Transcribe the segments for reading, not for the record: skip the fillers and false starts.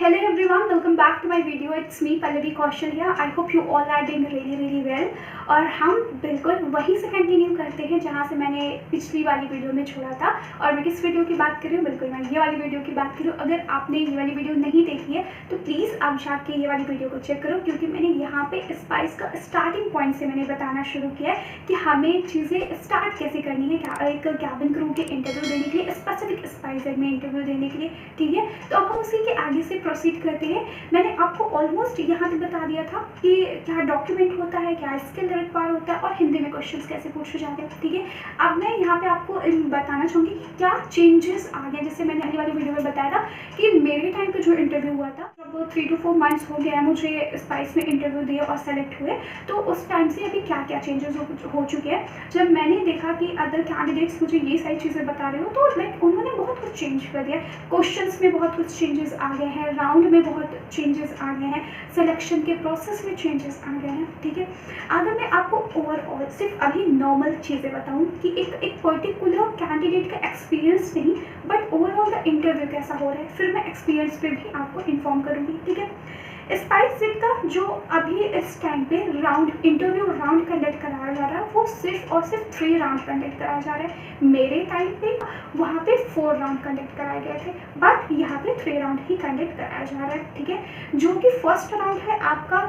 Hello everyone, welcome back to my video. It's me Pallavi Kaushal here. I hope you all are doing really well. और हम बिल्कुल वहीं से continue करते हैं जहाँ से मैंने पिछली वाली वीडियो में छोड़ा था। और मैं किस वीडियो की बात कर रही हूँ, बिल्कुल मैं ये वाली वीडियो की बात कर रही हूँ। अगर आपने ये वाली वीडियो नहीं देखी है तो प्लीज़ आप जाके ये वाली वीडियो को चेक करो, क्योंकि मैंने यहाँ पे स्पाइस का स्टार्टिंग पॉइंट से मैंने बताना शुरू किया है कि हमें चीज़ें स्टार्ट कैसे करनी है एक कैबिन क्रू के इंटरव्यू देने के लिए, स्पेसिफिक स्पाइस में इंटरव्यू देने के लिए। ठीक है, तो अब हम उसी के आगे से प्रोसीड करते हैं। मैंने आपको ऑलमोस्ट यहाँ पे बता दिया था कि क्या डॉक्यूमेंट होता है, क्या स्किल रिक्वायर होता है और हिंदी में क्वेश्चंस कैसे पूछे जाते हैं। ठीक है, अब मैं यहाँ पे आपको बताना चाहूँगी कि क्या चेंजेस आ गए। जैसे मैंने अगली वाली वीडियो में बताया था कि मेरे टाइम पे जो इंटरव्यू हुआ था, जब 3 to 4 मंथ्स हो गया मुझे स्पाइस में इंटरव्यू दिए और सेलेक्ट हुए, तो उस टाइम से अभी क्या क्या चेंजेस हो चुके हैं। जब मैंने देखा कि अदर कैंडिडेट्स मुझे ये सारी चीज़ें बता रहे हो, तो लाइक उन्होंने बहुत कुछ चेंज कर दिया। क्वेश्चंस में बहुत कुछ चेंजेस आ गए हैं, राउंड में बहुत चेंजेस आ गए हैं, सिलेक्शन के प्रोसेस में चेंजेस आ गए हैं। ठीक है, अगर मैं आपको ओवरऑल सिर्फ अभी नॉर्मल चीज़ें बताऊं कि एक पर्टिकुलर कैंडिडेट का एक्सपीरियंस नहीं, बट ओवरऑल का इंटरव्यू कैसा हो रहा है, फिर मैं एक्सपीरियंस पे भी आपको इन्फॉर्म करूँगी। ठीक है, स्पाइस का जो अभी इस टाइम पे इंटरव्यू राउंड कंडक्ट कराया जा रहा है, वो सिर्फ और सिर्फ 3 राउंड कंडक्ट कराया जा रहा है। मेरे टाइम पे वहाँ पे 4 राउंड कंडक्ट कराए गए थे, बट यहाँ पे 3 राउंड ही कंडक्ट कराया जा रहा है। ठीक है, जो कि फर्स्ट राउंड है आपका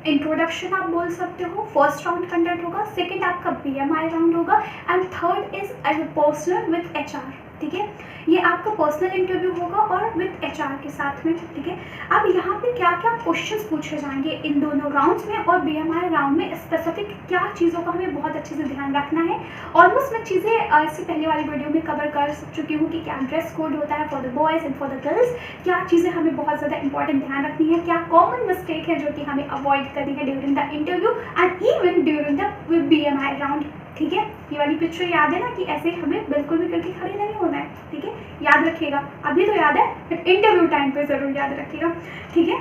इंट्रोडक्शन आप बोल सकते हो, फर्स्ट राउंड कंडक्ट होगा, सेकेंड आपका BMI राउंड होगा and third is as personal with HR। ठीक है, ये आपका पर्सनल इंटरव्यू होगा और विथ HR के साथ में। ठीक है, अब यहाँ पे क्या क्या क्वेश्चंस पूछे जाएंगे इन दोनों राउंड्स में और BMI राउंड में, स्पेसिफिक क्या चीज़ों का हमें बहुत अच्छे से ध्यान रखना है। ऑलमोस्ट मैं चीज़ें इससे पहले वाली वीडियो में कवर कर चुकी हूँ कि क्या ड्रेस कोड होता है for the boys and for the girls, क्या चीज़ें हमें बहुत ज़्यादा इंपॉर्टेंट ध्यान रखनी है, क्या कॉमन मिस्टेक है जो कि हमें अवॉइड करनी है during the interview and even during the BMI round. ठीक है, ये वाली पिक्चर याद है ना कि ऐसे हमें बिल्कुल भी करके खड़े नहीं होना है। ठीक है, याद रखिएगा, अभी तो याद है बट इंटरव्यू टाइम पे ज़रूर याद रखिएगा। ठीक है,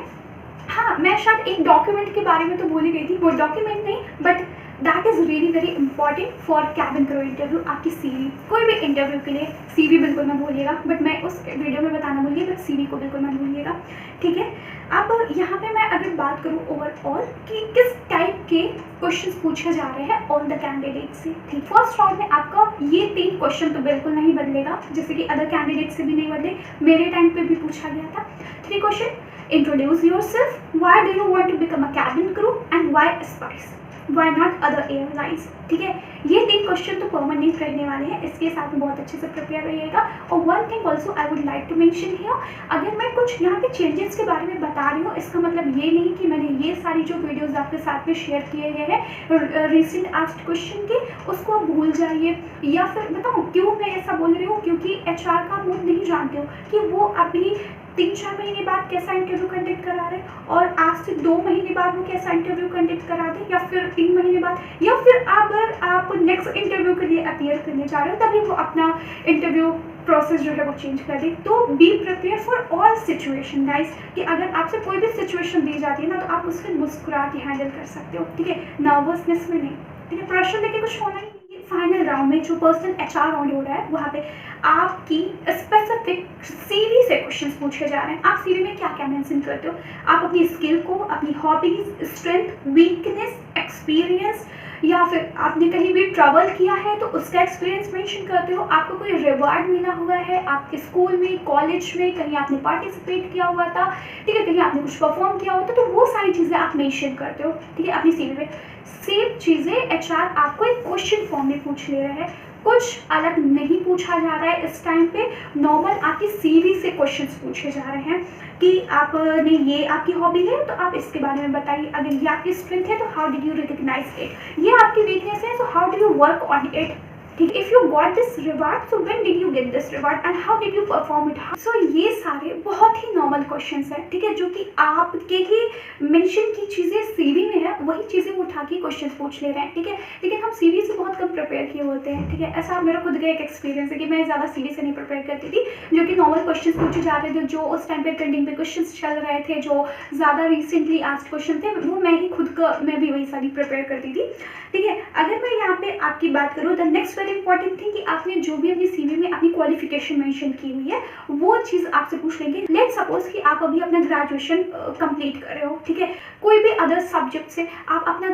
हाँ मैं शायद एक डॉक्यूमेंट के बारे में तो भूल ही गई थी, वो डॉक्यूमेंट नहीं but that is really very important for cabin crew interview. आपकी CV, कोई भी इंटरव्यू के लिए CV बिल्कुल मत भूलिएगा, बट मैं उस वीडियो में बताना भूलिए, बट CV को बिल्कुल मत भूलिएगा। ठीक है, अब यहाँ पे मैं अगर बात करूँ ओवरऑल कि किस टाइप के क्वेश्चंस पूछे जा रहे हैं ऑन द कैंडिडेट से। ठीक, फर्स्ट राउंड में आपका ये 3 क्वेश्चन तो बिल्कुल नहीं बदलेगा, जैसे कि अदर कैंडिडेट से भी नहीं बदले, मेरे टाइम पे भी पूछा गया था। 3 question, introduce yourself, why do you want to become a cabin crew and why Spice, why not other airlines. ठीक है, ये 3 क्वेश्चन तो परमानेंट रहने वाले हैं, इसके साथ में बहुत अच्छे से प्रिपेयर रहिएगा। और one thing also I would like to mention here, अगर मैं कुछ यहाँ पे चेंजेस के बारे में बता रही हूँ, इसका मतलब ये नहीं कि मैंने ये सारी जो वीडियोस आपके साथ में शेयर किए गए हैं रिसेंट आस्क्ड क्वेश्चन के, उसको आप भूल जाइए। या फिर बताऊँ क्यों मैं ऐसा बोल रही हूँ, क्योंकि HR का मूड नहीं जानते हो कि वो अभी 3-4 महीने बाद कैसा इंटरव्यू कंडक्ट करा रहे हैं, और आज से 2 महीने बाद वो कैसा इंटरव्यू कंडक्ट करा दें, या फिर 3 महीने बाद, या फिर अगर आप नेक्स्ट इंटरव्यू के लिए अपीयर करने जा रहे हो तभी वो अपना इंटरव्यू प्रोसेस जो है वो चेंज कर दे। तो be prepare for all situation guys, कि अगर आपसे कोई भी सिचुएशन दी जाती है ना, तो आप उससे मुस्कुरा के हैंडल कर सकते हो। ठीक है, नर्वसनेस में नहीं। ठीक है, प्रेशर लेके कुछ होना नहीं। फाइनल राउंड में जो पर्सनल HR राउंड हो रहा है, वहाँ पे आपकी स्पेसिफिक CV से क्वेश्चंस पूछे जा रहे हैं। आप CV में क्या क्या मेंशन करते हो, आप अपनी स्किल को, अपनी हॉबीज, स्ट्रेंथ, वीकनेस, एक्सपीरियंस, या फिर आपने कहीं भी ट्रैवल किया है तो उसका एक्सपीरियंस मेंशन करते हो, आपको कोई रिवार्ड मिला हुआ है आपके स्कूल में, कॉलेज में, कहीं आपने पार्टिसिपेट किया हुआ था, ठीक है, कहीं आपने कुछ परफॉर्म किया हुआ था, तो वो सारी चीज़ें आप मेंशन करते हो। ठीक है, अपनी CV में सेम चीज़ें HR आपको एक क्वेश्चन फॉर्म में पूछ ले रहे हैं, कुछ अलग नहीं पूछा जा रहा है इस टाइम पे। नॉर्मल आपकी CV से क्वेश्चंस पूछे जा रहे हैं कि आपने ये आपकी हॉबी है तो आप इसके बारे में बताइए, अगर ये आपकी स्ट्रेंथ है तो how did you recognize it, ये आपकी वीकनेस है तो how do you work on it. ठीक, if you got this reward so when did you get this reward and how did you perform it. So ये सारे बहुत ही normal questions हैं। ठीक है, जो कि आपके ही मेंशन की चीज़ें CV में है, वही चीज़ें वो उठा के क्वेश्चंस पूछ ले रहे हैं। ठीक है, लेकिन हम CV से बहुत कम प्रिपेयर किए होते हैं। ठीक है, ऐसा मेरा खुद का एक एक्सपीरियंस है कि मैं ज़्यादा CV से नहीं प्रिपेयर करती थी, जो कि नॉर्मल क्वेश्चंस पूछे जा रहे थे, जो उस टाइम पे ट्रेंडिंग पे क्वेश्चंस चल रहे थे, जो ज़्यादा रिसेंटली आस्क्ड क्वेश्चन थे, वो मैं ही खुद का मैं भी वही सारी प्रिपेयर करती थी। ठीक है, अगर मैं यहाँ पे आपकी बात करूँ, the next very important thing कि आपने जो भी अपनी सीवी में अपनी क्वालिफिकेशन मेंशन की हुई है वो चीज़ आपसे पूछ लेंगे। लेट सपोज कि आप अभी अपना ग्रेजुएशन कंप्लीट कर रहे हो, ठीक है, कोई भी अदर सब्जेक्ट से आप अपना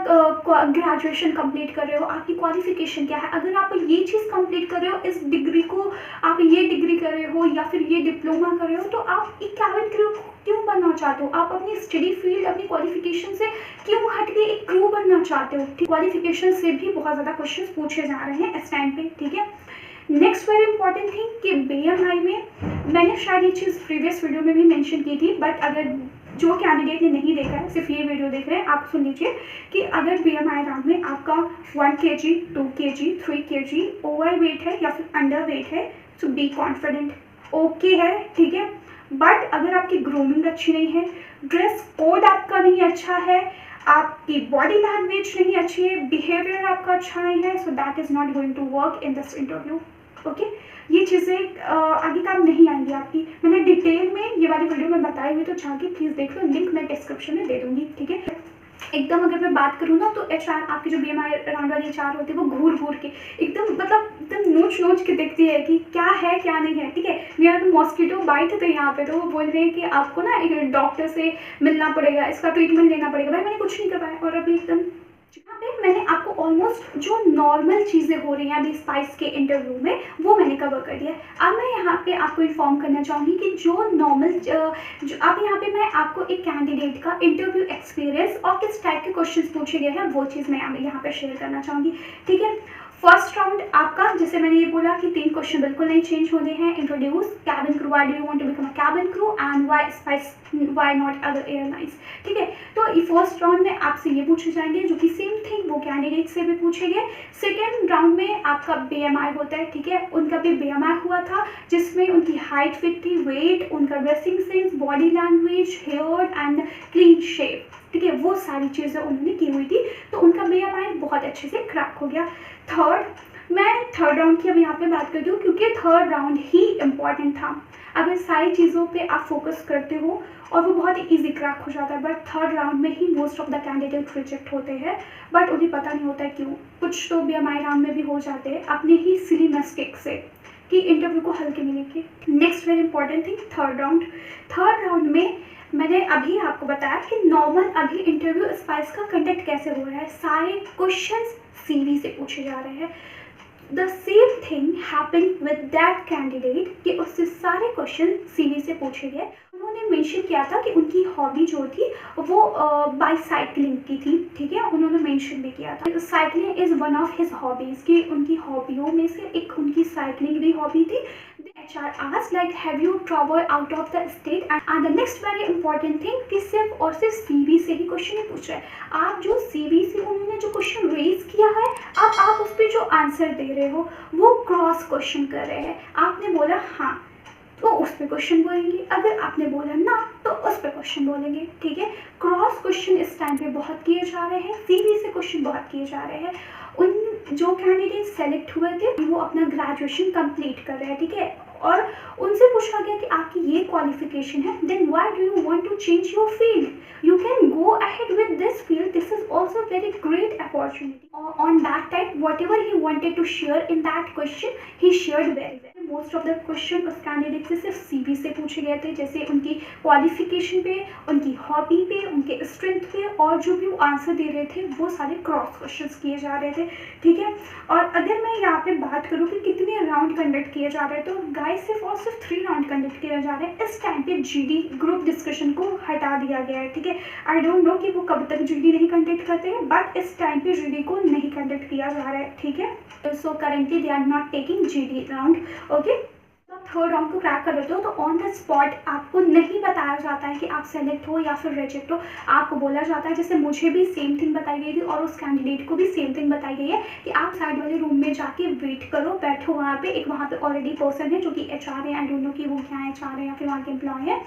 ग्रेजुएशन कंप्लीट कर रहे हो, आपकी क्वालिफिकेशन क्या है, अगर आप ये चीज़ कंप्लीट कर रहे हो, इस डिग्री को आप ये डिग्री कर रहे हो या फिर ये डिप्लोमा कर रहे हो, तो आप एक कैबिन क्रू क्यों बनना चाहते हो, आप अपनी स्टडी फील्ड अपनी क्वालिफिकेशन से क्यों हट के एक क्रू बनना चाहते हो। क्वालिफिकेशन से भी बहुत ज़्यादा क्वेश्चंस पूछे जा रहे हैं इस टाइम पे, ठीक है। नेक्स्ट वेरी इंपॉर्टेंट थिंग कि BMI में मैंने शायद ये चीज़ प्रीवियस वीडियो में भी मेंशन की थी, बट अगर जो कैंडिडेट ने नहीं देखा है, सिर्फ ये वीडियो देख रहे हैं, आप सुन लीजिए कि अगर BMI राउंड में आपका 1 kg, 2 kg, 3 kg over weight है या फिर अंडर वेट है, सो बी कॉन्फिडेंट, ओके है, ठीक है। बट अगर आपकी ग्रूमिंग अच्छी नहीं है, ड्रेस कोड आपका नहीं अच्छा है, आपकी बॉडी लैंग्वेज नहीं अच्छी है, बिहेवियर आपका अच्छा नहीं है, so that is not going to work in this interview, okay. ये चीज़ें आगे काम नहीं आएंगी आपकी। मैंने डिटेल में ये वाली वीडियो में बताई हुई, तो जाके प्लीज़ देख लो, लिंक मैं डिस्क्रिप्शन में दे दूँगी, ठीक है। एकदम अगर मैं बात करूँ ना, तो HR आपकी जो BMI राउंड वाली HR होती है वो घूर घूर के एकदम मतलब एकदम नोच नोच के देखती है कि क्या है क्या नहीं है, ठीक है। मेरा तो मॉस्किटो बाइट थे यहाँ पे, तो वो बोल रहे हैं कि आपको ना एक डॉक्टर से मिलना पड़ेगा, इसका ट्रीटमेंट लेना पड़ेगा। भाई मैंने कुछ नहीं करवाया और अभी एकदम यहाँ पे मैंने आपको ऑलमोस्ट जो नॉर्मल चीज़ें हो रही हैं अभी स्पाइस के इंटरव्यू में वो मैंने कवर कर दिया। अब मैं यहाँ पे आपको इन्फॉर्म करना चाहूँगी कि जो नॉर्मल जो अब यहाँ पे मैं आपको एक कैंडिडेट का इंटरव्यू एक्सपीरियंस और किस टाइप के क्वेश्चंस पूछे गए हैं वो चीज़ मैं यहाँ पे शेयर करना चाहूँगी, ठीक है। फर्स्ट राउंड आपका, जैसे मैंने ये बोला कि 3 क्वेश्चन बिल्कुल नहीं चेंज होने हैं। Introduce cabin crew, why do you want to become a cabin crew and why Spice, why not other airlines, ठीक है। तो ये फर्स्ट राउंड में आपसे ये पूछे जाएंगे, जो कि सेम थिंग वो कैंडिडेट से भी पूछे गए। सेकेंड राउंड में आपका BMI होता है, ठीक है, उनका भी BMI हुआ था जिसमें उनकी हाइट फिट थी, वेट, उनका dressing sense, body language, hair and clean shape, ठीक है, वो सारी चीज़ें उन्होंने की हुई थी, तो उनका BMI बहुत अच्छे से क्रैक हो गया। मैं थर्ड राउंड की अब यहाँ पे बात करती हूँ क्योंकि थर्ड राउंड ही इम्पॉर्टेंट था। अगर सारी चीज़ों पे आप फोकस करते हो और वो बहुत ही ईजी क्रैक हो जाता है, बट थर्ड राउंड में ही most of the candidate reject होते हैं, बट उन्हें पता नहीं होता है क्यों। कुछ तो BMI राउंड में भी हो जाते हैं अपने ही सिली मिस्टेक से कि इंटरव्यू को हल्के में लेके। Next very important thing, third round में मैंने अभी आपको बताया कि नॉर्मल अभी इंटरव्यू स्पाइस का कंडक्ट कैसे हो रहा है। सारे क्वेश्चंस CV से पूछे जा रहे हैं। The same thing happened with that candidate कि उससे सारे क्वेश्चन CV से पूछे गए। उन्होंने मेंशन किया था कि उनकी हॉबी जो थी वो बाइसाइकिलिंग की थी, ठीक है, उन्होंने मेंशन भी किया था cycling is one of his hobbies, कि उनकी हॉबियों में से एक उनकी साइकिलिंग भी हॉबी थी। HR asked like have you traveled out of the state and the next very important thing कि सिर्फ और सिर्फ CV से ही क्वेश्चन नहीं पूछ रहे हैं। आप जो CV से उन्होंने जो क्वेश्चन रेज किया है, अब आप उस पर जो आंसर दे रहे हो वो क्रॉस क्वेश्चन कर रहे हैं। आपने बोला हाँ तो उस पर क्वेश्चन बोलेंगे, अगर आपने बोला ना तो उस पर क्वेश्चन बोलेंगे, ठीक है। क्रॉस क्वेश्चन इस टाइम पे बहुत किए जा रहे हैं, CV से क्वेश्चन बहुत किए जा रहे हैं। उन जो कैंडिडेट सेलेक्ट हुए थे वो अपना ग्रेजुएशन कंप्लीट कर रहे हैं, ठीक है, और उनसे पूछा गया कि आपकी ये क्वालिफिकेशन है, then why do you want to change your field, you can go ahead with this field, this is also very great opportunity. On that time whatever he wanted to share in that question he shared very well. Most of the question उस candidate से सिर्फ CV से पूछे गए थे, जैसे उनकी qualification पे, उनकी हॉबी पे, उनके स्ट्रेंथ पे, और जो भी वो आंसर दे रहे थे वो सारे क्रॉस क्वेश्चंस किए जा रहे थे, ठीक है। और अगर मैं यहाँ पे बात करूँ कि कितने राउंड कंडक्ट किए जा रहे हैं, तो गाइस सिर्फ और सिर्फ 3 राउंड कंडक्ट किए जा रहे हैं। इस टाइम पे GD ग्रुप डिस्कशन को हटा दिया गया है, ठीक है। आई डोंट नो कि वो कब तक GD नहीं कंडक्ट करते हैं, बट इस टाइम पे GD को नहीं कंडक्ट किया जा रहा है, ठीक है। So currently they are not taking GD round, okay. Third round को क्रैक कर लेते हो तो ऑन द स्पॉट आपको नहीं बताया जाता है कि आप सेलेक्ट हो या फिर रिजेक्ट हो, आपको बोला जाता है, जैसे मुझे भी सेम थिंग बताई गई थी और उस कैंडिडेट को भी सेम थिंग बताई गई है कि आप साइड वाले रूम में जाके वेट करो, बैठो वहाँ पे, एक वहाँ पे ऑलरेडी पर्सन है जो कि HR है, आई डोंट नो कि वो क्या HR है या फिर वहाँ के एम्प्लॉय है,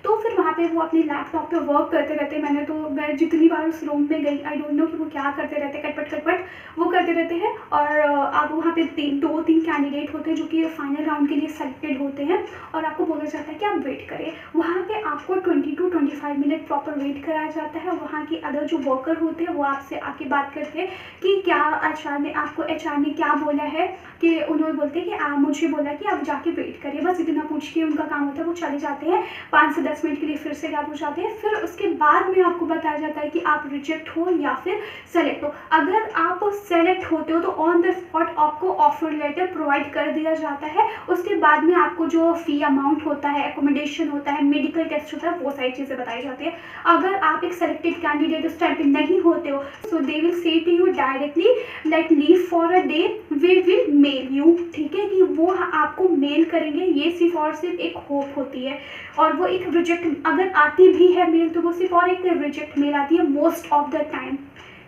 तो फिर वहाँ पे वो अपने लैपटॉप पे वर्क करते रहते। मैं जितनी बार उस रूम में गई, आई डोंट नो कि वो क्या करते रहते, कटपट वो करते रहते हैं। और आप वहाँ पे 2-3 कैंडिडेट होते हैं जो कि फाइनल राउंड के लिए सेलेक्टेड सेलेक्टेड होते हैं और आपको बोला जाता है कि आप वेट करें। वहाँ पे आपको 20 to 25 मिनट प्रॉपर वेट कराया जाता है। वहाँ के अदर जो वर्कर होते हैं वो आपसे आके बात करते हैं कि क्या एचआर ने क्या बोला है, कि उन्होंने बोलते हैं कि मुझे बोला कि आप जाके वेट करिए, बस इतना पूछ के उनका काम होता है। वो चले जाते हैं, 5 से 10 मिनट के लिए फिर से गैप हो जाते हैं। फिर उसके बाद में आपको बताया जाता है कि आप रिजेक्ट हो या फिर सेलेक्ट हो। अगर आप सेलेक्ट होते हो तो ऑन द स्पॉट आपको ऑफर लेटर प्रोवाइड कर दिया जाता है। उसके बाद में आपको जो फ़ी अमाउंट होता है, एकोमोडेशन होता है, मेडिकल टेस्ट होता है, वो सारी चीज़ें बताई जाती है। अगर आप एक सेलेक्टेड कैंडिडेट उस टाइम पे नहीं होते हो, so they will say to you directly like leave for a day, we will mail you, ठीक है, कि वो आपको मेल करेंगे। ये सिर्फ और सिर्फ एक होप होती है, और वो एक रिजेक्ट अगर आती भी है मेल तो वो सिर्फ और एक रिजेक्ट मेल आती है मोस्ट ऑफ द टाइम,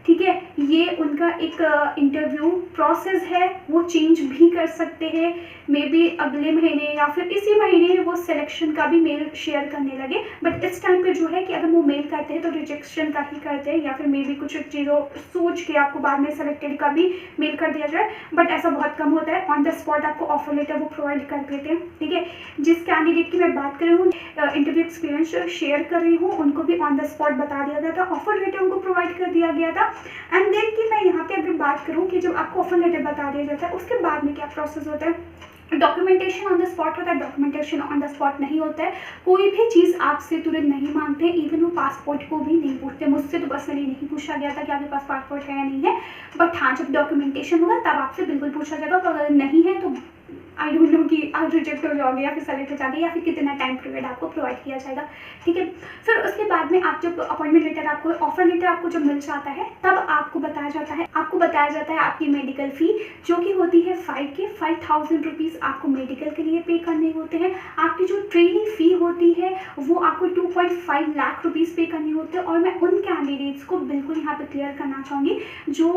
ठीक है। ये उनका एक इंटरव्यू प्रोसेस है, वो चेंज भी कर सकते हैं, मे बी अगले महीने या फिर इसी महीने वो सिलेक्शन का भी मेल शेयर करने लगे। बट इस टाइम पे जो है कि अगर वो मेल करते हैं तो रिजेक्शन का ही करते हैं, या फिर मे बी कुछ चीज़ों सोच के आपको बाद में सेलेक्टेड का भी मेल कर दिया जाए, बट ऐसा बहुत कम होता है। ऑन द स्पॉट आपको ऑफर लेटर वो प्रोवाइड कर देते हैं, ठीक है। जिस कैंडिडेट की मैं बात कर रही हूँ, इंटरव्यू एक्सपीरियंस शेयर कर रही हूँ, उनको भी ऑन द स्पॉट बता दिया गया था, ऑफर लेटर उनको प्रोवाइड कर दिया गया था। एंड देन कि मैं यहाँ पे अगर बात करूँ कि जब आपको ऑफर लेटर बता दिया जाता है उसके बाद में क्या प्रोसेस होता है। डॉक्यूमेंटेशन ऑन द स्पॉट होता है, डॉक्यूमेंटेशन ऑन द स्पॉट नहीं होता है। कोई भी चीज़ आपसे तुरंत नहीं मांगते, इवन वो पासपोर्ट को भी नहीं पूछते। मुझसे तो पर्सनली नहीं पूछा गया था कि आपके पास पासपोर्ट है या नहीं है, बट हाँ जब डॉक्यूमेंटेशन होगा तब आपसे बिल्कुल पूछा जाएगा। तो अगर नहीं है तो आई डोंट नो कि आप रिजेक्ट हो जाओगे या फिर सेलेक्ट हो जाओगे, या फिर कितना टाइम पीरियड आपको प्रोवाइड किया जाएगा, ठीक है। फिर उसके बाद में आप जब अपॉइंटमेंट लेटर आपको ऑफर लेटर आपको जब मिल जाता है तब आपको बताया जाता है आपकी मेडिकल फ़ी जो कि होती है 5,000 रुपीज़ आपको मेडिकल के लिए पे करने होते हैं। आपकी जो ट्रेनिंग फ़ी होती है वो आपको 2.5 लाख रुपीज़ पे करने होते हैं। और मैं उन कैंडिडेट्स को बिल्कुल यहाँ पर क्लियर करना चाहूँगी जो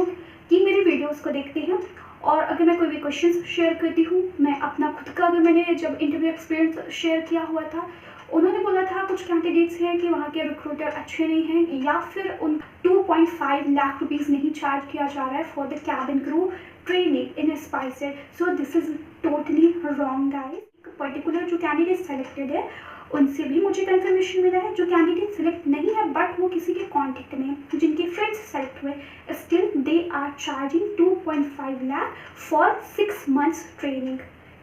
कि मेरे वीडियोज़ को देखते हैं, और अगर मैं कोई भी क्वेश्चंस शेयर करती हूँ, मैं अपना खुद का अगर मैंने जब इंटरव्यू एक्सपीरियंस शेयर किया हुआ था, उन्होंने बोला था कुछ कैंडिडेट्स हैं कि वहाँ के रिक्रूटर अच्छे नहीं हैं, या फिर उन 2.5 लाख रुपीज़ नहीं चार्ज किया जा रहा है for the cabin crew training in spices. So this is totally wrong guys. Particular जो कैंडिडेट सेलेक्टेड है उनसे भी मुझे कंफर्मेशन मिला है, जो कैंडिडेट सिलेक्ट नहीं है बट वो किसी के कॉन्टेक्ट में, जिनके फ्रेंड्स सेलेक्ट हुए, still they are charging 2.5 lakh for 6 months training,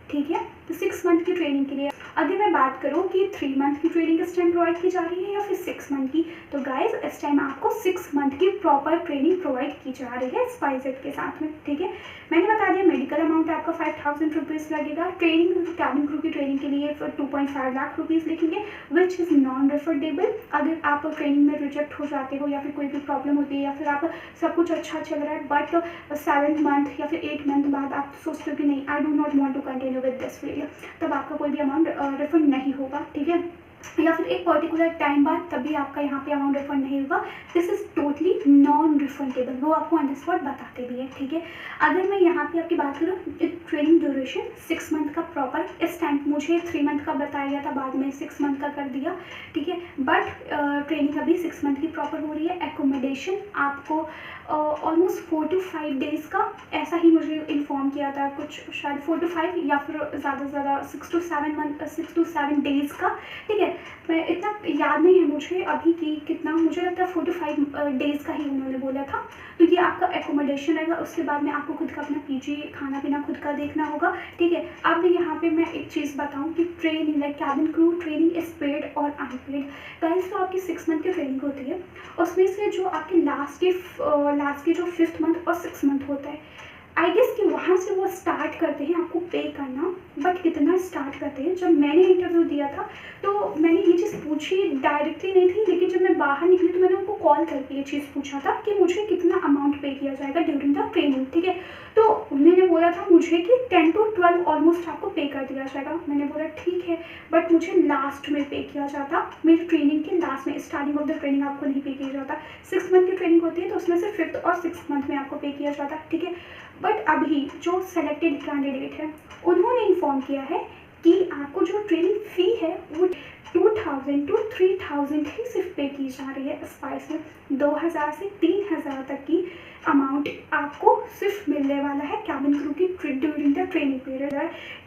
ठीक है। तो 6 मंथ की ट्रेनिंग के लिए अगर मैं बात करूँ कि 3 मंथ की ट्रेनिंग इस टाइम प्रोवाइड की जा रही है या फिर 6 मंथ की, तो गाइज इस टाइम आपको 6 मंथ की प्रॉपर ट्रेनिंग प्रोवाइड की जा रही है स्पाइसेज के साथ में, ठीक है। मैंने बता दिया मेडिकल अमाउंट आपका 5,000 रुपीज़ लगेगा। ट्रेनिंग कैबिन क्रू की ट्रेनिंग के लिए 2.5 लाख रुपीज़ लिखेंगे, विच इज़ नॉन रिफंडेबल। अगर आप ट्रेनिंग में रिजेक्ट हो जाते हो या फिर कोई भी प्रॉब्लम होती है, या फिर आप सब कुछ अच्छा चल रहा है बट 7 मंथ या फिर 8 मंथ बाद आप सोचते हो कि नहीं I do not want to continue with this field, तब आपका कोई भी अमाउंट रिफंड नहीं होगा, ठीक है। या फिर एक पर्टिकुलर टाइम बाद तभी आपका यहाँ पे अमाउंट रिफंड नहीं होगा। This is totally non refundable, वो आपको ऑन द स्पॉट बताते भी है, ठीक है। अगर मैं यहाँ पे आपकी बात करूँ, ट्रेनिंग ड्यूरेशन 6 मंथ का प्रॉपर, इस टाइम मुझे 3 मंथ का बताया गया था, बाद में 6 मंथ का कर दिया, ठीक है। बट ट्रेनिंग अभी 6 मंथ की प्रॉपर हो रही है। एकोमोडेशन आपको ऑलमोस्ट 4 to 5 डेज़ का, ऐसा ही मुझे इन्फॉर्म किया था, कुछ शायद 4 to 5 या फिर ज़्यादा से ज़्यादा 6 to 7 डेज़ का, ठीक है। मैं इतना याद नहीं है मुझे अभी कि कितना, मुझे लगता है 4 to 5 डेज़ का ही उन्होंने बोला था। तो ये आपका एकोमोडेशन रहेगा, उसके बाद में आपको खुद का अपना पीजी खाना पीना खुद का देखना होगा, ठीक है। अब यहाँ पे मैं एक चीज़ बताऊँ कि training like cabin crew training is paid और अनपेड। गाइस, तो आपकी 6 मंथ की ट्रेनिंग होती है, उसमें से जो आपके लास्ट के जो 5th मंथ और 6th मंथ होता है, आई गेस कि वहाँ से वो स्टार्ट करते हैं आपको पे करना। बट कितना स्टार्ट करते हैं, जब मैंने इंटरव्यू दिया था तो मैंने ये चीज़ पूछी डायरेक्टली नहीं थी, लेकिन जब मैं बाहर निकली तो मैंने उनको कॉल करके ये चीज़ पूछा था कि मुझे कितना अमाउंट पे किया जाएगा ड्यूरिंग द ट्रेनिंग, ठीक है। तो उन्होंने बोला था मुझे कि 10 to 12 ऑलमोस्ट आपको पे कर दिया जाएगा। मैंने बोला ठीक है, बट मुझे लास्ट में पे किया जाता, मेरी ट्रेनिंग के लास्ट में, स्टार्टिंग ऑफ द ट्रेनिंग आपको नहीं पे किया जाता। 6 मंथ की ट्रेनिंग होती है तो उसमें से 5th और 6th मंथ में आपको पे किया जाता, ठीक है। बट अभी जो सेलेक्टेड कैंडिडेट है उन्होंने इन्फॉर्म किया है कि आपको जो ट्रेनिंग फ़ी है वो 2000 to 3000 ही सिर्फ पे की जा रही है स्पाइस में। 2000 से 3000 तक की अमाउंट आपको सिर्फ मिलने वाला है कैबिन क्रू की during the training period.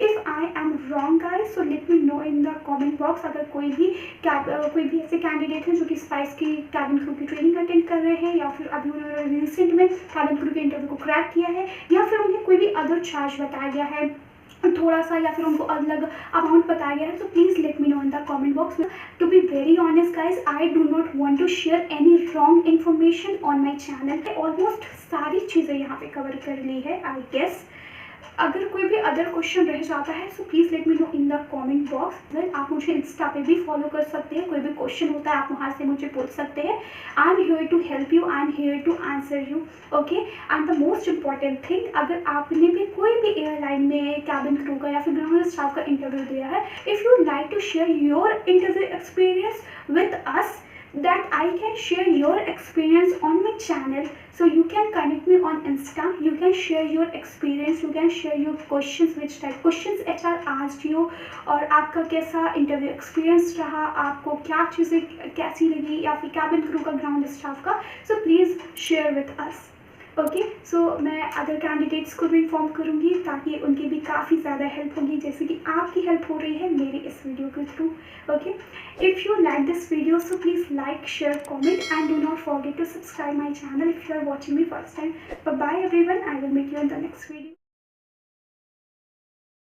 If I am wrong guys so let me know in the comment box. अगर कोई भी ऐसे कैंडिडेट हैं जो कि स्पाइस की कैबिन क्रू की ट्रेनिंग अटेंड कर रहे हैं, या फिर अभी उन्होंने रिसेंट में कैबिन क्रू के इंटरव्यू को क्रैक किया है, या फिर उन्हें कोई भी अदर चार्ज बताया गया है थोड़ा सा, या फिर उनको अलग अमाउंट बताया गया है, तो please let me know in the comment box. To be very honest guys, I do not want to share any wrong information on my channel. Almost सारी चीज़ें यहाँ पे कवर कर ली है आई गेस। अगर कोई भी अदर क्वेश्चन रह जाता है so please let me know in the comment box. Well, आप मुझे इंस्टा पे भी फॉलो कर सकते हैं। कोई भी क्वेश्चन होता है आप वहाँ से मुझे पूछ सकते हैं। I am here to help you, I am here to answer you, okay. And the most important thing, अगर आपने भी कोई भी एयरलाइन में कैबिन क्रू का या फिर ग्राउंड स्टाफ का इंटरव्यू दिया है, if you like to share your interview experience with us, that I can share your experience on my channel, so you can connect me on Insta, you can share your experience, you can share your questions, which type questions HR asked you, और आपका कैसा interview experience रहा, आपको क्या चीज़ें कैसी लगी, या फिर कैबिन क्रू का ग्राउंड स्टाफ का, so please share with us, okay. So मैं अदर कैंडिडेट्स को भी इन्फॉर्म करूँगी ताकि उनकी भी काफ़ी ज़्यादा हेल्प होगी, जैसे कि आपकी हेल्प हो रही है मेरी इस वीडियो के थ्रू, ओके। If you like this video so please like, share, comment and do not forget to subscribe my channel if you are watching me first time. Bye everyone, I will meet you in the next video.